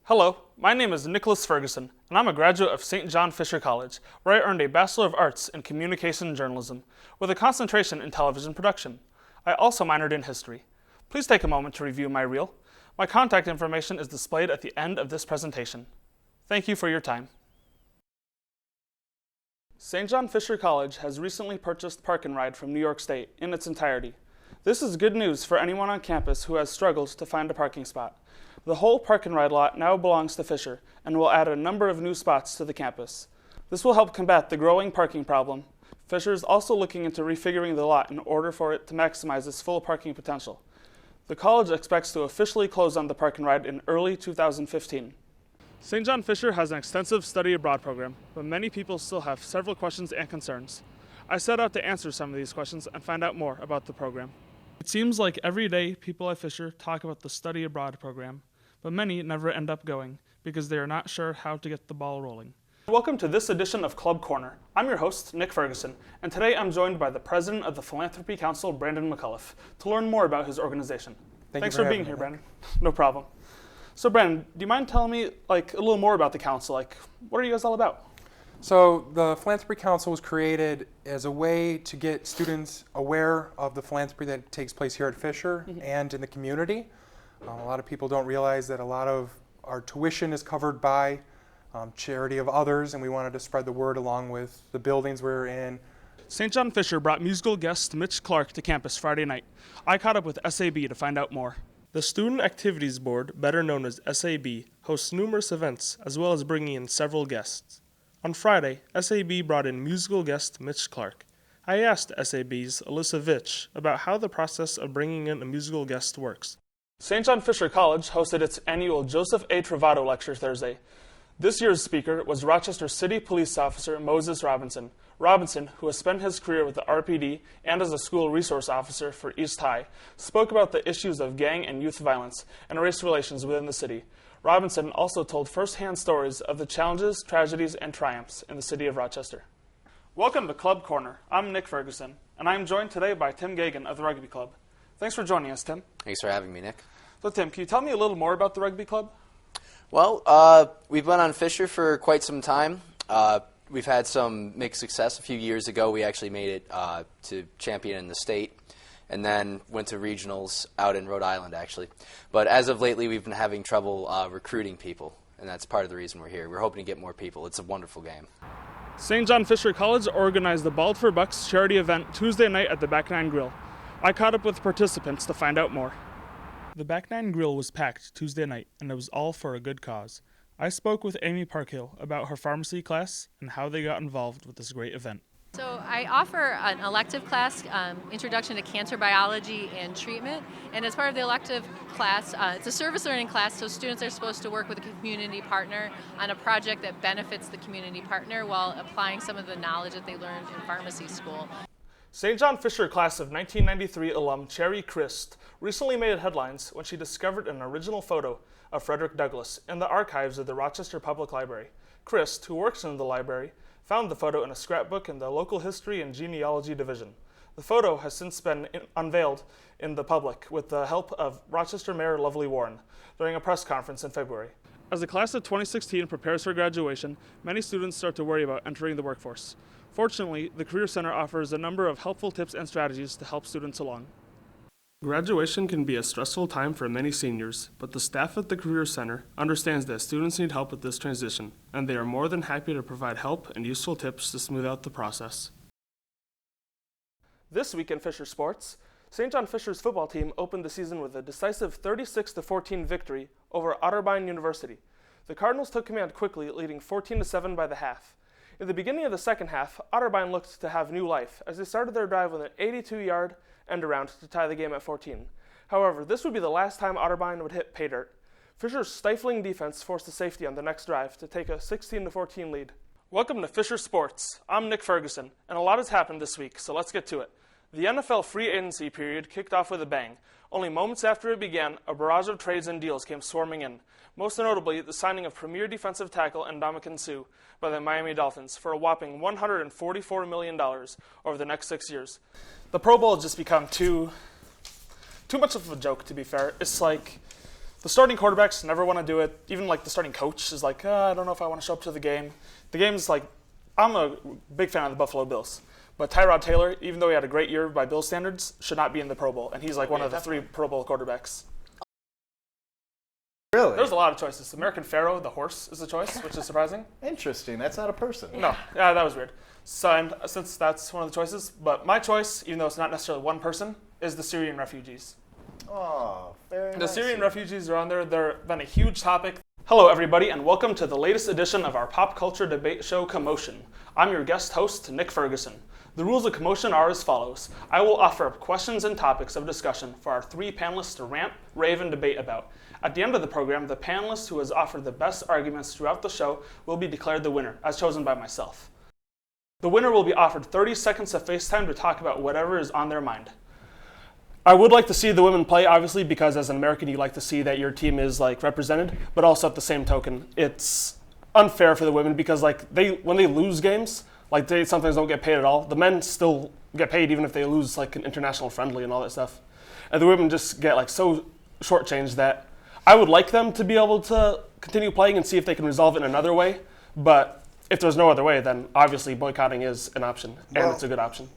Hello, my name is Nicklas Ferguson, and I'm a graduate of St. John Fisher College, where I earned a Bachelor of Arts in Communication and Journalism, with a concentration in television production. I also minored in history. Please take a moment to review my reel. My contact information is displayed at the end of this presentation. Thank you for your time. St. John Fisher College has recently purchased Park and Ride from New York State in its entirety. This is good news for anyone on campus who has struggled to find a parking spot. The whole Park and Ride lot now belongs to Fisher and will add a number of new spots to the campus. This will help combat the growing parking problem. Fisher is also looking into refiguring the lot in order for it to maximize its full parking potential. The college expects to officially close on the Park and Ride in early 2015. St. John Fisher has an extensive study abroad program, but many people still have several questions and concerns. I set out to answer some of these questions and find out more about the program. It seems like every day people at Fisher talk about the study abroad program, but many never end up going because they are not sure how to get the ball rolling. Welcome to this edition of Club Corner. I'm your host, Nick Ferguson, and today I'm joined by the president of the Philanthropy Council, Brandon McCullough, to learn more about his organization. Thanks for being here, Brandon. No problem. So Brandon, do you mind telling me a little more about the council? What are you guys all about? So the Philanthropy Council was created as a way to get students aware of the philanthropy that takes place here at Fisher and in the community. A lot of people don't realize that a lot of our tuition is covered by charity of others, and we wanted to spread the word along with the buildings we're in. St. John Fisher brought musical guest Mitch Clark to campus Friday night. I caught up with SAB to find out more. The Student Activities Board, better known as SAB, hosts numerous events as well as bringing in several guests. On Friday, SAB brought in musical guest Mitch Clark. I asked SAB's Alyssa Vitch about how the process of bringing in a musical guest works. St. John Fisher College hosted its annual Joseph A. Travato Lecture Thursday. This year's speaker was Rochester City Police Officer Moses Robinson. Robinson, who has spent his career with the RPD and as a school resource officer for East High, spoke about the issues of gang and youth violence and race relations within the city. Robinson also told first-hand stories of the challenges, tragedies, and triumphs in the city of Rochester. Welcome to Club Corner. I'm Nick Ferguson, and I'm joined today by Tim Gagan of the Rugby Club. Thanks for joining us, Tim. Thanks for having me, Nick. So, Tim, can you tell me a little more about the Rugby Club? Well, we've been on Fisher for quite some time. We've had some mixed success. A few years ago, we actually made it to champion in the state, and then went to regionals out in Rhode Island, actually. But as of lately, we've been having trouble recruiting people, and that's part of the reason we're here. We're hoping to get more people. It's a wonderful game. St. John Fisher College organized the Bald for Bucks charity event Tuesday night at the Back Nine Grill. I caught up with participants to find out more. The Back Nine Grill was packed Tuesday night, and it was all for a good cause. I spoke with Amy Parkhill about her pharmacy class and how they got involved with this great event. So I offer an elective class, Introduction to Cancer Biology and Treatment, and as part of the elective class, it's a service learning class, so students are supposed to work with a community partner on a project that benefits the community partner while applying some of the knowledge that they learned in pharmacy school. St. John Fisher class of 1993 alum Cherry Christ recently made headlines when she discovered an original photo of Frederick Douglass in the archives of the Rochester Public Library. Christ, who works in the library, found the photo in a scrapbook in the local history and genealogy division. The photo has since been unveiled in the public with the help of Rochester Mayor Lovely Warren during a press conference in February. As the class of 2016 prepares for graduation, many students start to worry about entering the workforce. Fortunately, the Career Center offers a number of helpful tips and strategies to help students along. Graduation can be a stressful time for many seniors, but the staff at the Career Center understands that students need help with this transition, and they are more than happy to provide help and useful tips to smooth out the process. This week in Fisher sports, St. John Fisher's football team opened the season with a decisive 36-14 victory over Otterbein University. The Cardinals took command quickly, leading 14-7 by the half. In the beginning of the second half, Otterbein looked to have new life as they started their drive with an 82-yard end-around to tie the game at 14. However, this would be the last time Otterbein would hit pay dirt. Fisher's stifling defense forced a safety on the next drive to take a 16-14 lead. Welcome to Fisher Sports. I'm Nick Ferguson, and a lot has happened this week, so let's get to it. The NFL free agency period kicked off with a bang. Only moments after it began, a barrage of trades and deals came swarming in. Most notably, the signing of premier defensive tackle Ndamukong Suh by the Miami Dolphins for a whopping $144 million over the next 6 years. The Pro Bowl has just become too much of a joke, to be fair. It's like The starting quarterbacks never want to do it. Even like the starting coach is like, I don't know if I want to show up to the game. The game's like, I'm a big fan of the Buffalo Bills. But Tyrod Taylor, even though he had a great year by Bill standards, should not be in the Pro Bowl. And he's like one of the 3 Pro Bowl quarterbacks. Really? There's a lot of choices. American Pharaoh, the horse, is a choice, which is surprising. Interesting. That's not a person. No, yeah, that was weird. So, and since that's one of the choices, but my choice, even though it's not necessarily one person, is the Syrian refugees. Oh, very nice. The Syrian refugees are on there. They've been a huge topic. Hello, everybody, and welcome to the latest edition of our pop culture debate show, Commotion. I'm your guest host, Nick Ferguson. The rules of Commotion are as follows. I will offer up questions and topics of discussion for our 3 panelists to rant, rave, and debate about. At the end of the program, the panelist who has offered the best arguments throughout the show will be declared the winner, as chosen by myself. The winner will be offered 30 seconds of FaceTime to talk about whatever is on their mind. I would like to see the women play, obviously, because as an American, you like to see that your team is like represented. But also at the same token, it's unfair for the women because like when they lose games, like they sometimes don't get paid at all. The men still get paid even if they lose like an international friendly and all that stuff. And the women just get like so shortchanged that I would like them to be able to continue playing and see if they can resolve it in another way. But if there's no other way, then obviously boycotting is an option, and it's a good option.